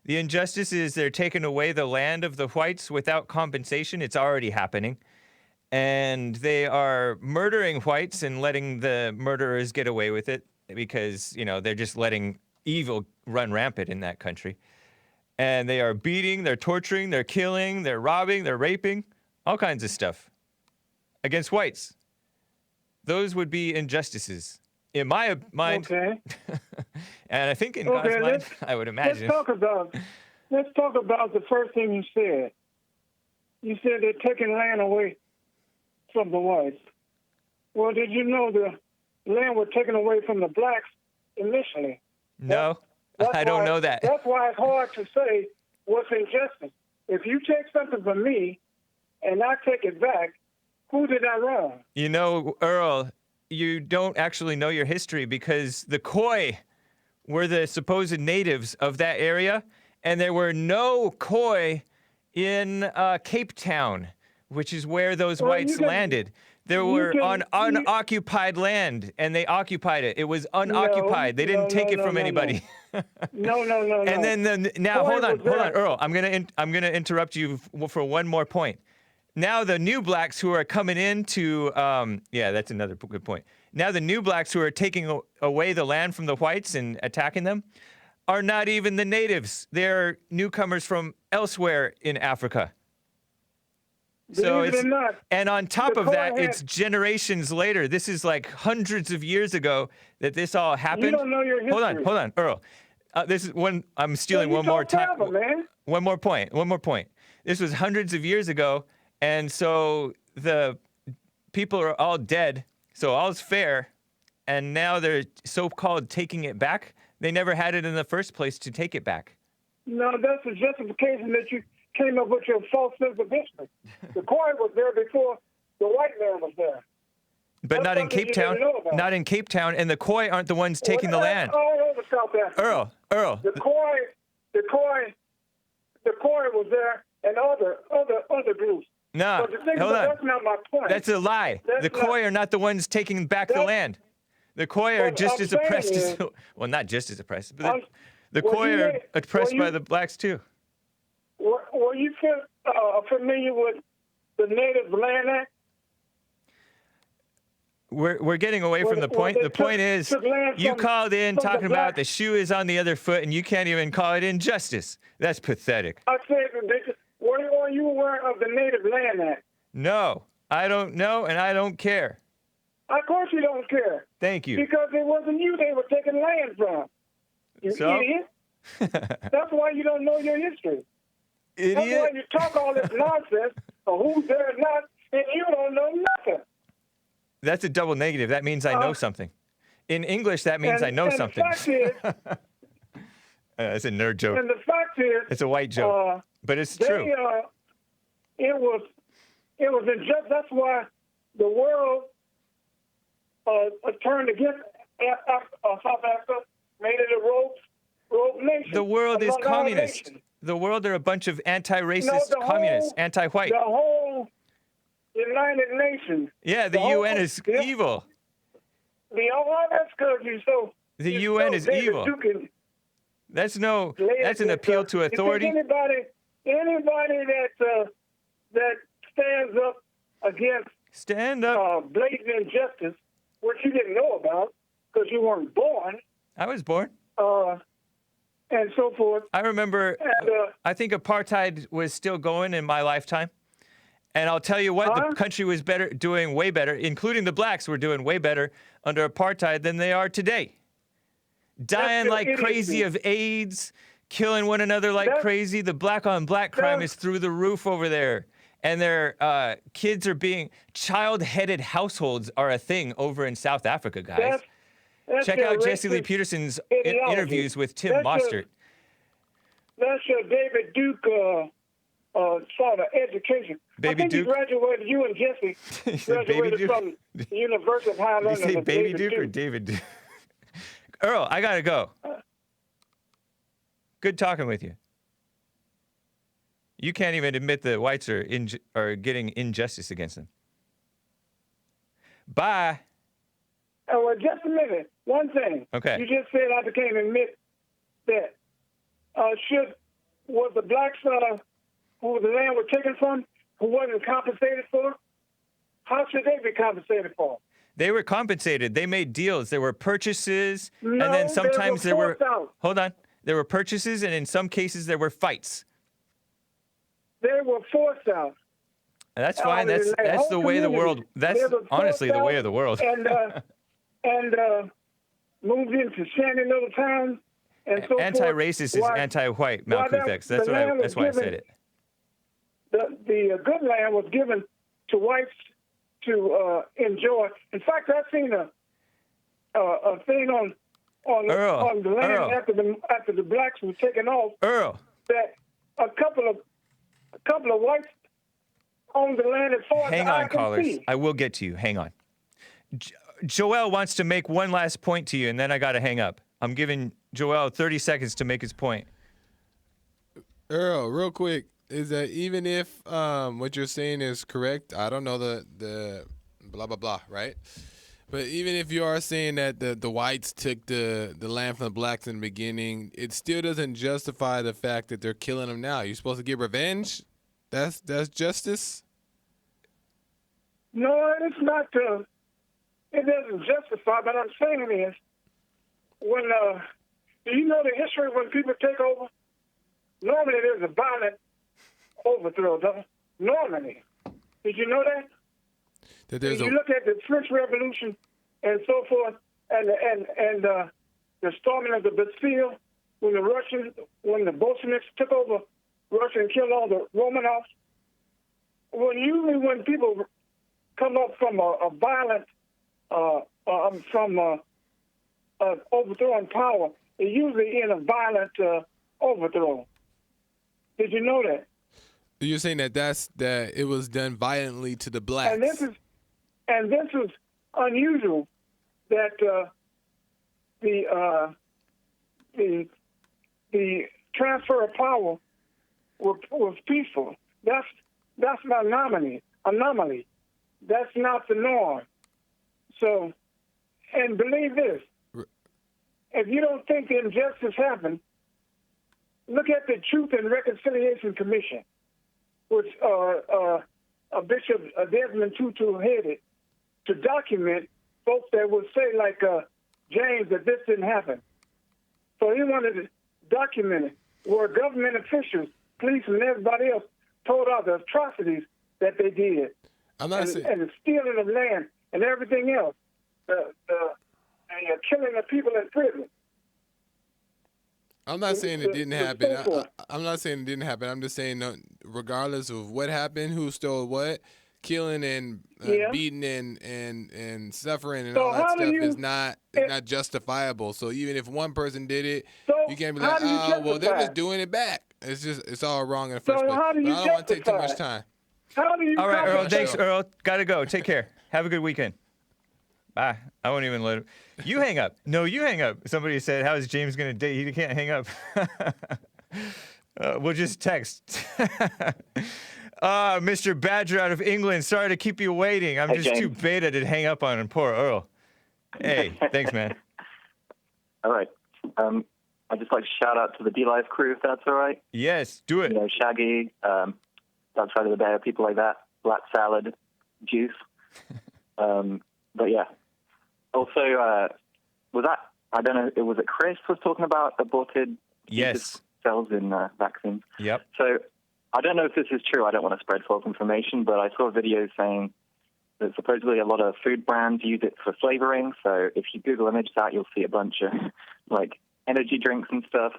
The injustice is they're taking away the land of the whites without compensation. It's already happening. And they are murdering whites and letting the murderers get away with it because, they're just letting evil run rampant in that country. And they are beating, they're torturing, they're killing, they're robbing, they're raping, all kinds of stuff against whites. Those would be injustices, in my mind.
Okay.
And I think in God's mind, I would imagine.
Let's talk about the first thing you said. You said they're taking land away from the whites. Well, did you know the land was taken away from the blacks initially?
No, I don't know that.
That's why it's hard to say what's injustice. If you take something from me and I take it back, who did I wrong?
You know, Earl, you don't actually know your history because the Khoi were the supposed natives of that area, and there were no Khoi in Cape Town, which is where those whites landed. They were on unoccupied land, and they occupied it. It was unoccupied. They didn't take it from anybody.
No.
And then now, hold on, Earl. I'm gonna interrupt you for one more point. Now the new blacks who are coming into, that's another good point. Now the new blacks who are taking away the land from the whites and attacking them are not even the natives. They're newcomers from elsewhere in Africa. So it's, and on top of that, it's generations later. This is like hundreds of years ago that this all happened.
You don't know your history.
Hold on, Earl. This is one. I'm stealing one more time. One more point. This was hundreds of years ago, and so the people are all dead. So all's fair, and now they're so-called taking it back. They never had it in the first place to take it back.
No, that's a justification that you came up with your false sense of history. The Khoi was there before the white man was there.
But not in Cape Town. Not in Cape Town, and the Khoi aren't the ones taking the land.
All over South Africa.
Earl.
The Khoi was there, and other groups.
No, hold on.
That's not my point.
That's a lie. The Khoi are not the ones taking back the land. The Khoi are just as oppressed as, well, not just as oppressed, but the Khoi are oppressed by the blacks too.
Were you familiar with the Native Land Act?
We're getting away from the point. The point is, you called in talking about the shoe is on the other foot, and you can't even call it injustice. That's pathetic.
I said, were you aware of the Native Land Act?
No, I don't know, and I don't care.
Of course you don't care.
Thank you.
Because it wasn't you they were taking land from. You idiot. That's why you don't know your history.
Idiot.
That's why you talk all this nonsense of who's there or not, and you don't know nothing.
That's a double negative. That means I know something. In English, that means I know something.
The fact is,
it's a nerd joke.
And the fact is,
it's a white joke, but it's true.
It was unjust. That's why the world turned against South Africa, made it a rogue nation.
The world is communist. The world are a bunch of anti-racist communists, anti-white.
The whole United Nations.
Yeah, the UN is evil.
That's good.
The UN is evil. That's an appeal to authority.
Anybody that stands up against blatant injustice, which you didn't know about because you weren't born.
I was born.
And so forth.
I remember, I think apartheid was still going in my lifetime. And I'll tell you what, the country was doing way better, including the blacks were doing way better under apartheid than they are today. Dying like crazy of AIDS, killing one another like crazy. The black-on-black crime is through the roof over there. And their kids are child-headed households are a thing over in South Africa, guys. Check out Jesse Lee Peterson's interviews with Tim Mostert.
That's your David Duke sort of education.
Baby Duke?
You and Jesse graduated from the University of Highland.
Did you say Baby Duke or David Duke? Earl, I gotta go. Good talking with you. You can't even admit the whites are getting injustice against them. Bye.
Oh, well, just a minute. One thing.
Okay.
You just said I can't admit that. Was the blacks who the land was taken from, who wasn't compensated for? How should they be compensated for?
They were compensated. They made deals. There were purchases, and then sometimes there were. Hold on. there were purchases, and in some cases there were fights.
They were forced out.
That's fine. That's the way of the world. That's honestly the way of the world.
And moved into shanty little towns and so
Anti-racist is anti-white, Malcolm X. That's why I said it.
The good land was given to whites to enjoy. In fact, I've seen a thing on the land after the blacks were taken off.
Earl,
that a couple of whites owned the land as far as
hang
I
on,
can
callers.
see.
I will get to you. Hang on. Joel wants to make one last point to you, and then I got to hang up. I'm giving Joel 30 seconds to make his point.
Earl, real quick, is that even if what you're saying is correct, I don't know the blah, blah, blah, right? But even if you are saying that the whites took the land from the blacks in the beginning, it still doesn't justify the fact that they're killing them now. You're supposed to get revenge? That's justice?
No, it's not. It doesn't justify. But I'm saying is, when do you know the history when people take over? Normally, there's a violent overthrow. Normally, did you know that? You look at the French Revolution and so forth, and the storming of the Bastille when the Bolsheviks took over Russia and killed all the Romanovs. When people come up from a violent overthrowing power, it usually in a violent overthrow. Did you know that?
You're saying that it was done violently to the blacks.
And this is unusual that the transfer of power was peaceful. That's an anomaly. That's not the norm. So, and believe this: if you don't think the injustice happened, look at the Truth and Reconciliation Commission, which Bishop Desmond Tutu headed, to document folks that would say, like James, that this didn't happen. So he wanted to document it, where government officials, police, and everybody else told out the atrocities that they did. And the stealing of land and everything else, the killing of people in prison.
I'm not saying it didn't happen. I'm not saying it didn't happen. I'm just saying, regardless of what happened, who stole what, killing and beating and suffering and all that stuff is not justifiable. So even if one person did it, you can't be like, oh, well, they're just doing it back. It's all wrong in the first place. I don't want to take too much time.
All right, Earl. Thanks, Earl. Gotta go. Take care. Have a good weekend. Bye. I won't even let him. You hang up. No, you hang up. Somebody said, how is James going to date? He can't hang up. We'll just text. Mr. Badger out of England. Sorry to keep you waiting. I'm just too beta to hang up on him. Poor Earl. Hey, thanks, man.
All right. I'd just like to shout out to the D-Live crew, if that's all right.
Yes, do it.
Shaggy, Dark Side of the Bear, people like that. Black Salad, Juice. But yeah. Also, was that, I don't know, was it Chris was talking about aborted cells in vaccines?
Yep.
So I don't know if this is true. I don't want to spread false information, but I saw a video saying that supposedly a lot of food brands use it for flavoring. So if you Google image that, you'll see a bunch of like energy drinks and stuff.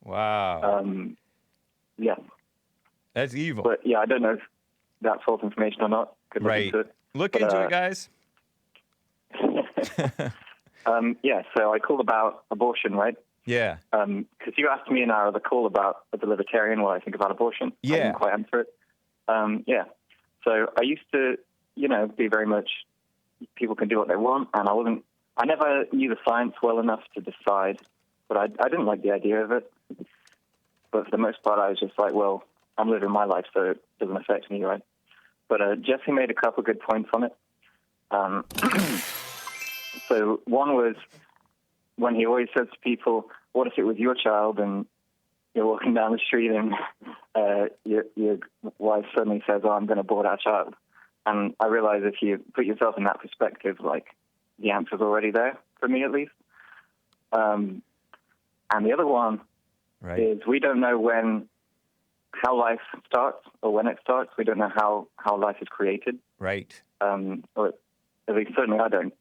Wow.
Yeah.
That's evil.
But yeah, I don't know if that's false information or not. Could look into it.
Look into it, guys.
Yeah, so I called about abortion, right?
Yeah.
Because you asked me in our other call about, as a libertarian, what I think about abortion.
Yeah.
I didn't quite answer it. Yeah. So I used to, be very much, people can do what they want, and I never knew the science well enough to decide, but I didn't like the idea of it. But for the most part, I was just like, well, I'm living my life, so it doesn't affect me, right? But Jesse made a couple good points on it. So one was when he always says to people, what if it was your child and you're walking down the street and your wife suddenly says, oh, I'm going to abort our child. And I realize if you put yourself in that perspective, like the answer's already there, for me at least. And the other one is we don't know how life starts or when it starts. We don't know how life is created.
Right.
Or at least certainly I don't.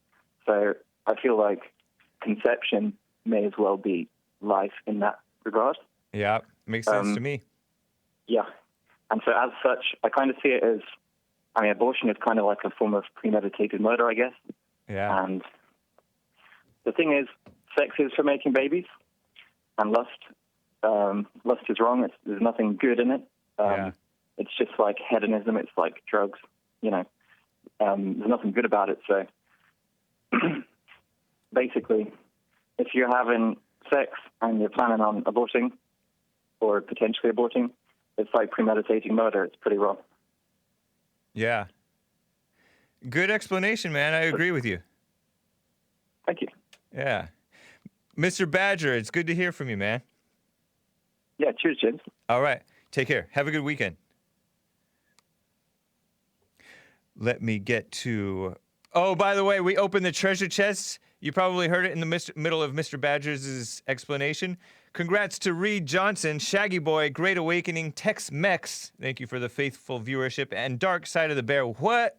So I feel like conception may as well be life in that regard.
Yeah, makes sense to me.
Yeah. And so as such, I kind of see it as, abortion is kind of like a form of premeditated murder, I guess.
Yeah.
And the thing is, sex is for making babies, and lust is wrong. There's nothing good in it. It's just like hedonism. It's like drugs. There's nothing good about it. So basically, if you're having sex and you're planning on aborting or potentially aborting, it's like premeditating murder. It's pretty wrong.
Yeah. Good explanation, man. I agree with you.
Thank you.
Yeah. Mr. Badger, it's good to hear from you, man.
Yeah, cheers, James.
All right. Take care. Have a good weekend. Let me get to... Oh, by the way, we opened the treasure chest. You probably heard it in the middle of Mr. Badger's explanation. Congrats to Reed Johnson, Shaggy Boy, Great Awakening, Tex-Mex. Thank you for the faithful viewership. And Dark Side of the Bear, what?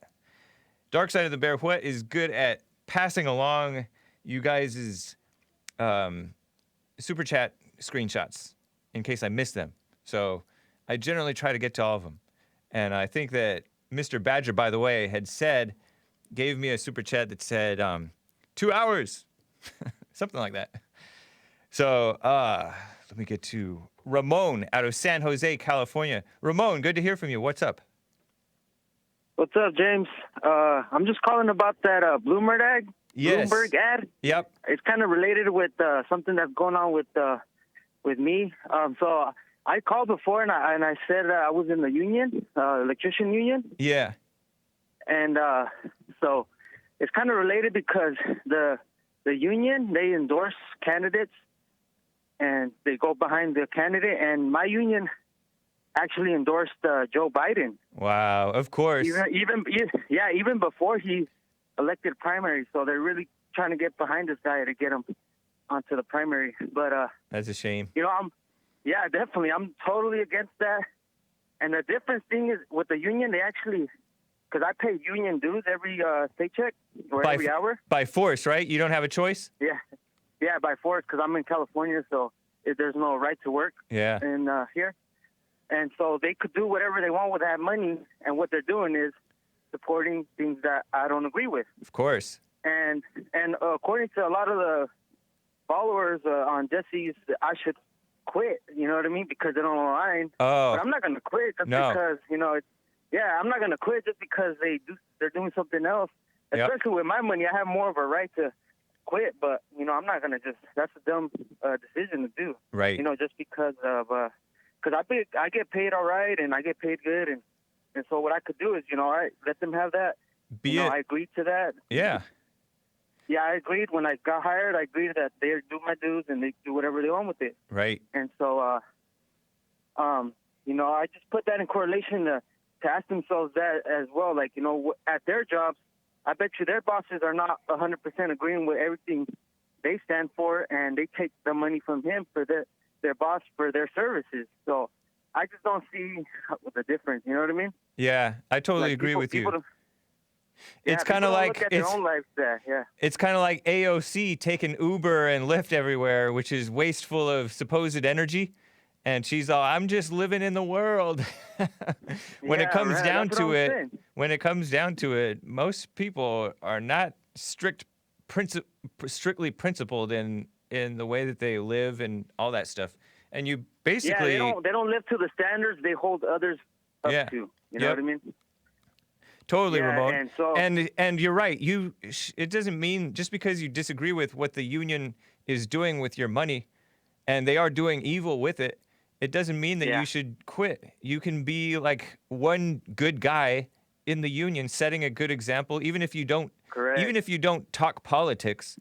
Dark Side of the Bear, what is good at passing along you guys' super chat screenshots in case I miss them. So I generally try to get to all of them. And I think that Mr. Badger, by the way, gave me a super chat that said 2 hours, something like that. So let me get to Ramon out of San Jose, California. Ramon, good to hear from you. What's up?
What's up, James? I'm just calling about that Bloomberg ad.
Yes.
Bloomberg ad.
Yep.
It's kind of related with something that's going on with me. So I called before and I said I was in the union, electrician union.
Yeah.
And so it's kind of related because the union, they endorse candidates and they go behind the candidate. And my union actually endorsed Joe Biden.
Wow, of course.
Even before he elected primary. So they're really trying to get behind this guy to get him onto the primary. But
that's a shame.
Definitely. I'm totally against that. And the difference thing is with the union, they actually, because I pay union dues every paycheck or every hour.
By force, right? You don't have a choice?
Yeah, by force, because I'm in California, so there's no right to work in here. And so they could do whatever they want with that money, and what they're doing is supporting things that I don't agree with.
Of course.
And according to a lot of the followers on Jesse's, I should quit, you know what I mean, because they don't align.
Oh.
But I'm not going to quit just because, I'm not going to quit just because they're doing something else. Especially with my money, I have more of a right to quit, but, I'm not going to that's a dumb decision to do.
Right.
Just because of, because I get paid all right and I get paid good. And so what I could do is, all right, let them have that. I agreed to that.
Yeah.
Yeah, I agreed. When I got hired, I agreed that they do my dues and they do whatever they want with it.
Right.
And so, I just put that in correlation to ask themselves that as well. Like, at their jobs, I bet you their bosses are not 100% agreeing with everything they stand for, and they take the money from him for their boss for their services. So I just don't see the difference. You know what I mean?
Yeah, I totally agree with you. It's kind of like it's kind of like AOC taking Uber and Lyft everywhere, which is wasteful of supposed energy. And she's all, I'm just living in the world. When it comes down to it, most people are not strictly principled in the way that they live and all that stuff. And you basically
they don't live to the standards they hold others up to. You know what I mean?
Totally, Ramon.
And so,
and you're right. It doesn't mean just because you disagree with what the union is doing with your money, and they are doing evil with it, it doesn't mean that you should quit. You can be like one good guy in the union, setting a good example. Even if you don't, talk politics,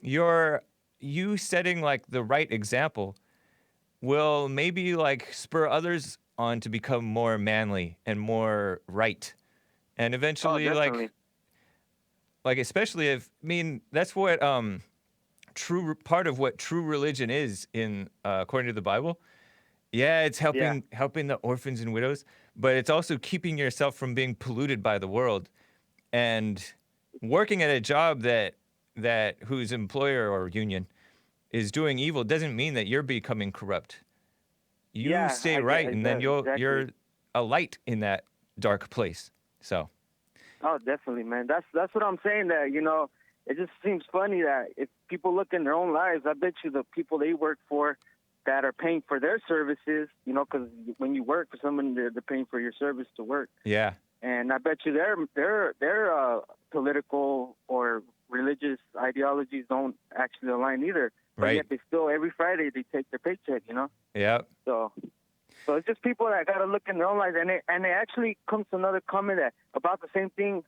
you setting like the right example will maybe like spur others on to become more manly and more right. And eventually, like especially if, that's what part of what true religion is in according to the Bible. Yeah, it's helping the orphans and widows, but it's also keeping yourself from being polluted by the world, and working at a job that whose employer or union is doing evil doesn't mean that you're becoming corrupt. You stay right, and then you're a light in that dark place. So.
Oh, definitely, man. That's what I'm saying. That it just seems funny that if people look in their own lives, I bet you the people they work for that are paying for their services, because when you work for someone, they're paying for your service to work.
Yeah.
And I bet you their political or religious ideologies don't actually align either. But yet they still, every Friday, they take their paycheck,
Yeah.
So it's just people that got to look in their own lives. And it actually comes to another comment about the same thing.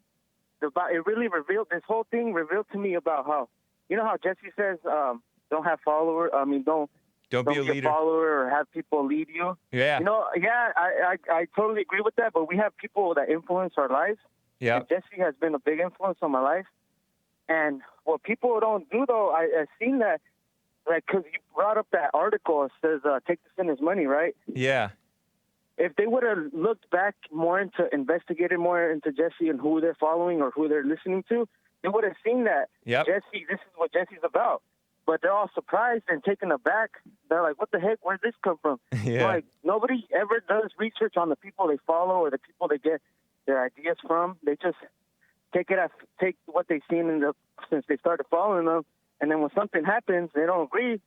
It really revealed, this whole thing revealed to me about how, how Jesse says, don't have followers. I mean, don't be a leader. Follower or have people lead you.
Yeah.
I totally agree with that. But we have people that influence our lives.
Yeah.
And Jesse has been a big influence on my life. And what people don't do, though, I've seen that, because you brought up that article. It says, take the sinner's money, right?
Yeah.
If they would have looked back investigated more into Jesse and who they're following or who they're listening to, they would have seen that Jesse, this is what Jesse's about. But they're all surprised and taken aback. They're like, what the heck? Where'd this come from?
Yeah.
Like, nobody ever does research on the people they follow or the people they get their ideas from. They just take what they've seen since they started following them. And then when something happens, they don't agree.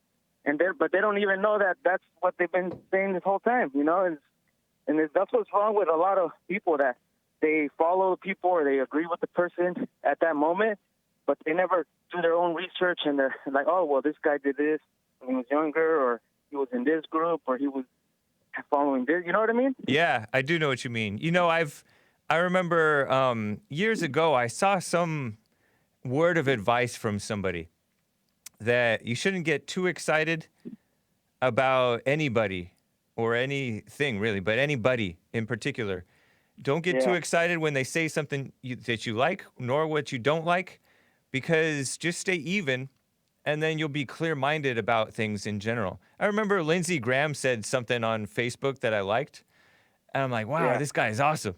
But they don't even know that that's what they've been saying this whole time, And that's what's wrong with a lot of people, that they follow people or they agree with the person at that moment, but they never do their own research, and they're like, oh, well, this guy did this when he was younger, or he was in this group, or he was following this. You know what I mean?
Yeah, I do know what you mean. I remember years ago I saw some word of advice from somebody that you shouldn't get too excited about anybody or anything really, but anybody in particular. Don't get too excited when they say something that you like, nor what you don't like, because just stay even, and then you'll be clear-minded about things in general. I remember Lindsey Graham said something on Facebook that I liked, and I'm like, wow, this guy is awesome.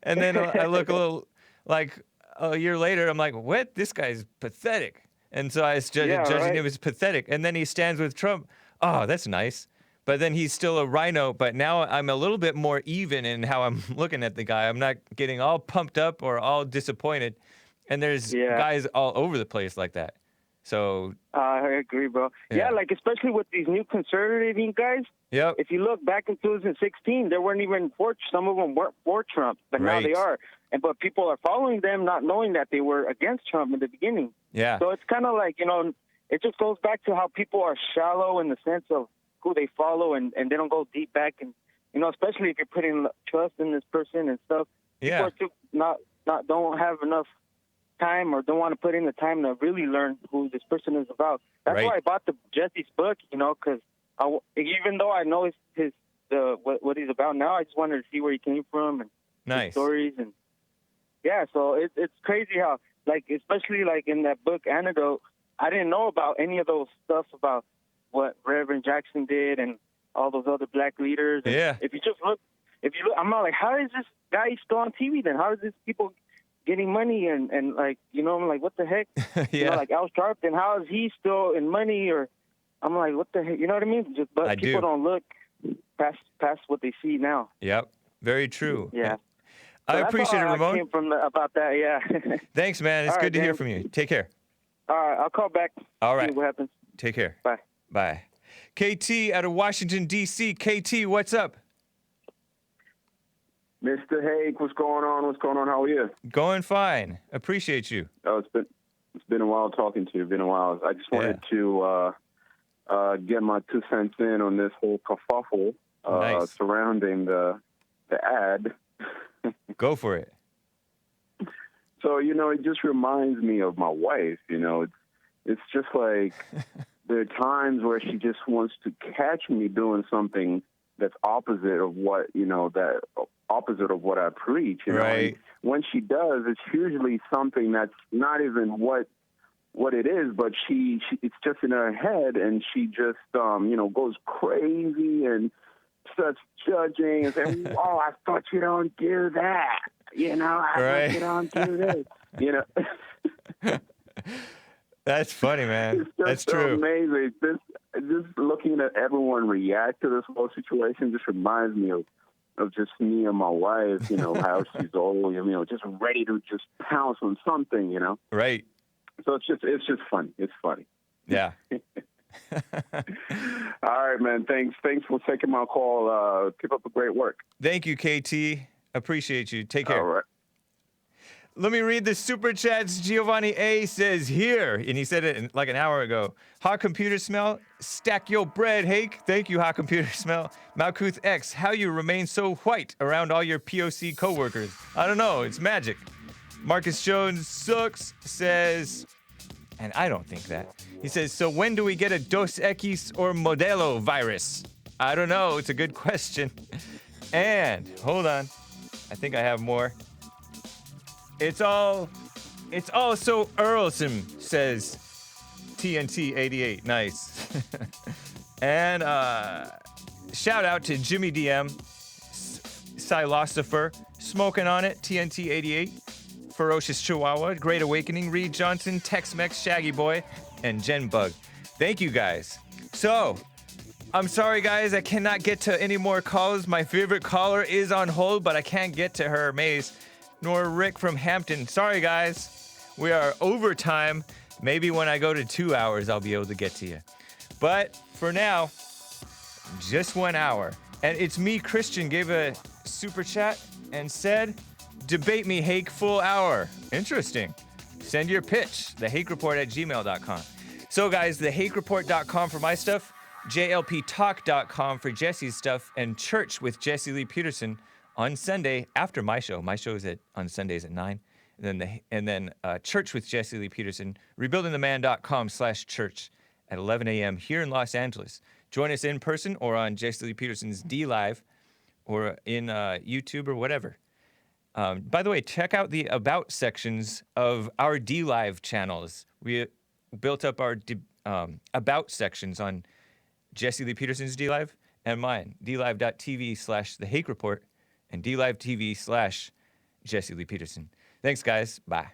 And then I look a little, like a year later, I'm like, what? This guy's pathetic. And so I started judging him as pathetic. And then he stands with Trump. Oh, that's nice. But then he's still a RINO. But now I'm a little bit more even in how I'm looking at the guy. I'm not getting all pumped up or all disappointed. And there's guys all over the place like that. So
I agree, bro. Yeah, like especially with these new conservative guys.
Yep.
If you look back in 2016, they weren't even some of them weren't for Trump, but now they are. But people are following them, not knowing that they were against Trump in the beginning.
Yeah.
So it's kind of like, it just goes back to how people are shallow in the sense of who they follow, and they don't go deep back, and especially if you're putting trust in this person and stuff.
Yeah.
People don't have enough time or don't want to put in the time to really learn who this person is about. That's why I bought Jesse's book, because even though I know what he's about now, I just wanted to see where he came from and his stories. And so it's crazy how, especially in that book Antidote, I didn't know about any of those stuff about what Reverend Jackson did and all those other black leaders. And if you look, I'm not like, how is this guy still on TV then? How is this people getting money and I'm like, what the heck? Like Al Sharpton, how is he still in money? Or I'm like, what the heck? You know what I mean? But people don't look past what they see now.
Yep. Very true.
Yeah.
I appreciate it, Ramon.
I came from about that, yeah.
Thanks, man. It's good to hear from you. Take care.
All right, I'll call back.
All right.
See what happens.
Take care.
Bye.
Bye. KT out of Washington, D.C. KT, what's up?
Mr. Hake, what's going on? What's going on? How are you?
Going fine. Appreciate you.
Oh, it's been a while talking to you. Been a while. I just wanted to get my 2 cents in on this whole kerfuffle surrounding the ad.
Go for it.
So, it just reminds me of my wife. It's just like there are times where she just wants to catch me doing something that's opposite of what, opposite of what I preach.
Right.
And when she does, it's usually something that's not even what what it is, but she it's just in her head, and she just goes crazy and starts judging and saying, "Oh, I thought you don't do that. I thought you don't do this."
That's funny, man.
It's just
That's
so
true.
amazing. Just looking at everyone react to this whole situation just reminds me of just me and my wife, how she's always, just ready to just pounce on something,
Right.
So it's just funny. It's funny.
Yeah.
All right, man. Thanks for taking my call. Keep up the great work.
Thank you, KT. Appreciate you. Take care.
All right.
Let me read the super chats. Giovanni A says here, and he said it like an hour ago. Hot computer smell, stack your bread, Hake. Thank you, hot computer smell. Malkuth X, how you remain so white around all your POC coworkers? I don't know, it's magic. Marcus Jones sucks says, and I don't think that. He says, so when do we get a Dos Equis or Modelo virus? I don't know, it's a good question. And, hold on, I think I have more. It's all so Earlsome, says TNT88. Nice. And shout out to Jimmy DM, Silosopher, Smoking on It, TNT88, Ferocious Chihuahua, Great Awakening, Reed Johnson, Tex-Mex, Shaggy Boy, and Jen Bug. Thank you guys. So, I'm sorry guys, I cannot get to any more calls. My favorite caller is on hold, but I can't get to her, Maze. Nor Rick from Hampton. Sorry, guys. We are overtime. Maybe when I go to 2 hours, I'll be able to get to you. But for now, just 1 hour. And it's me, Christian, gave a super chat and said, debate me, Hake, full hour. Interesting. Send your pitch, thehakereport@gmail.com. So, guys, thehakereport.com for my stuff, JLPtalk.com for Jesse's stuff, and Church with Jesse Lee Peterson on Sunday after my show. My show is on Sundays at 9. And then Church with Jesse Lee Peterson, rebuildingtheman.com/church at 11 a.m. here in Los Angeles. Join us in person or on Jesse Lee Peterson's D Live or in YouTube or whatever. By the way, check out the About sections of our D Live channels. We built up our About sections on Jesse Lee Peterson's D Live and mine, dlive.tv/The Hake Report. And DLive TV /Jesse Lee Peterson. Thanks, guys. Bye.